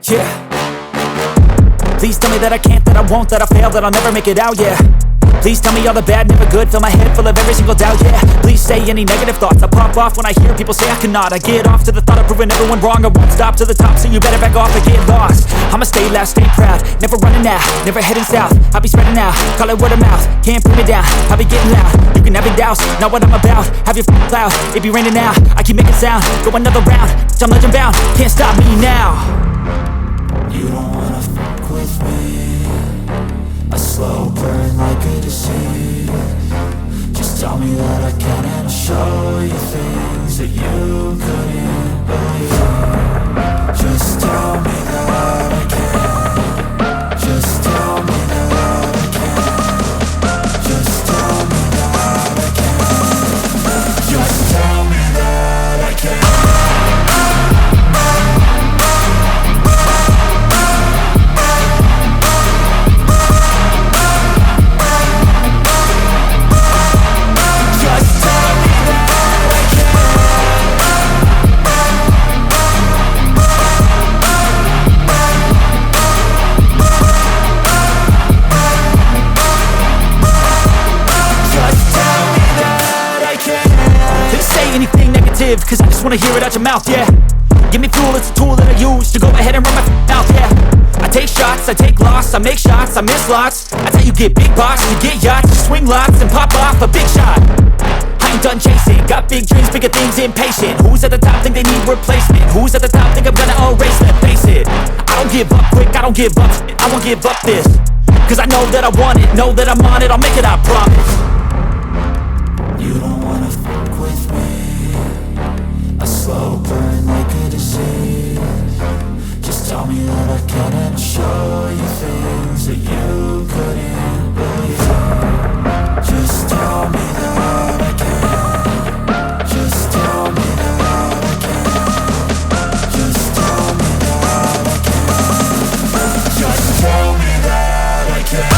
Yeah. Please tell me that I can't, that I won't, that I fail, that I'll never make it out, yeah. Please tell me all the bad, never good, fill my head full of every single doubt, yeah. Please say any negative thoughts, I pop off when I hear people say I cannot. I get off to the thought of proving everyone wrong, I won't stop to the top, so you better back off and get lost. I'ma stay loud, stay proud, never running out, never heading south. I'll be spreading out, call it word of mouth, can't put me down, I'll be getting loud. You can have your doubts, not what I'm about, have your cloud, it be raining now. I keep making sound, go another round, I'm legend bound, can't stop me now. You don't wanna fuck with me, a slow burn like a disease. Just tell me that I can and I'll show you things that you couldn't believe. Just tell me that I can. Just tell me that I can. Just tell me that I can. Just tell me that I can. Cause I just wanna hear it out your mouth, yeah. Give me fuel, it's a tool that I use to go ahead and run my mouth, yeah. I take shots, I take loss, I make shots, I miss lots. That's how you get big box, you get yachts, you swing lots and pop off a big shot. I ain't done chasing, got big dreams, bigger things, impatient. Who's at the top think they need replacement? Who's at the top think I'm gonna erase them? Face it, I don't give up quick, I don't give up shit, I won't give up this. Cause I know that I want it, know that I'm on it, I'll make it, I promise. You don't wanna fuck with me, a slow burn like a disease. Just tell me that I can and I'll show you things that you couldn't believe. Just tell me that I can. Just tell me that I can. Just tell me that I can. Just tell me that I can.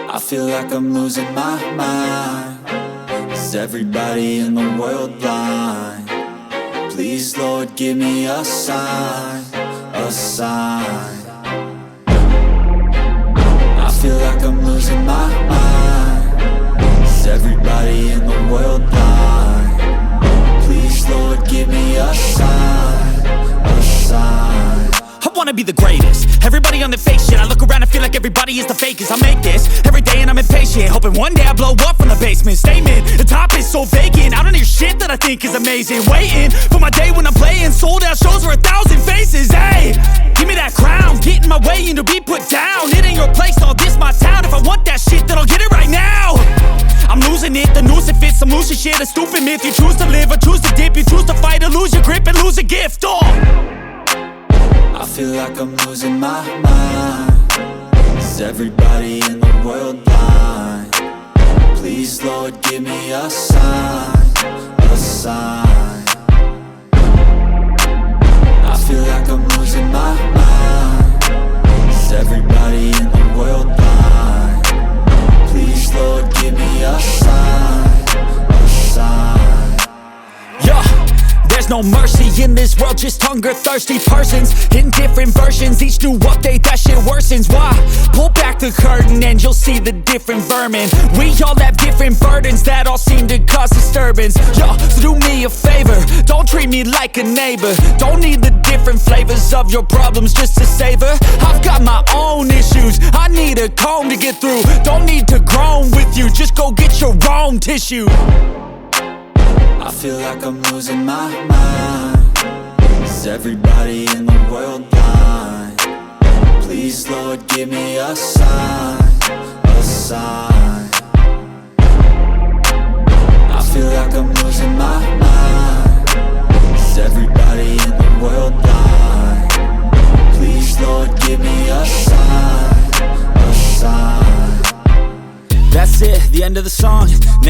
I feel like I'm losing my mind. Is everybody in the world blind? Please, Lord, give me a sign, a sign. I feel like I'm losing my mind. Is everybody in the world blind? Please, Lord, give me a sign, a sign. I wanna be the greatest. Everybody on the fake shit. I look around and feel like everybody is the fakest. I make this every day and I'm impatient, hoping one day I blow up from the basement. Statement, the top is so vacant, I don't hear shit that I think is amazing. Waiting for my day when I'm playing sold out shows for 1,000 faces. Hey, give me that crown, get in my way and to be put down. It ain't your place, all this my town. If I want that shit, then I'll get it right now. I'm losing it, the noose it fits, I'm losing shit. A stupid myth, you choose to live or choose to dip. You choose to fight or lose your grip and lose a gift. I feel like I'm losing my mind. Is everybody in the world blind? Please, Lord, give me a sign, a sign. I feel like I'm losing my mind. Is everybody in the world blind? Please, Lord, give me a sign, a sign. Yeah. There's no mercy in this world, just hunger-thirsty persons in different versions. Each new update, that shit worsens. Why? Pull back the curtain and you'll see the different vermin. We all have different burdens that all seem to cause disturbance. Yo, so do me a favor, don't treat me like a neighbor. Don't need the different flavors of your problems just to savor. I've got my own issues, I need a comb to get through. Don't need to groan with you, just go get your own tissue. I feel like I'm losing my mind. Is everybody in the world blind? Please, Lord, give me a sign, a sign. I feel like I'm losing my mind. Is everybody in the world blind? Please,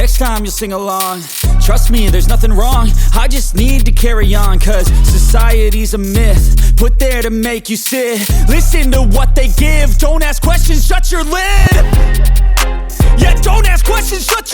next time you'll sing along. Trust me, there's nothing wrong, I just need to carry on. Cause society's a myth, put there to make you sit. Listen to what they give, don't ask questions, shut your lid. Yeah, don't ask questions, shut your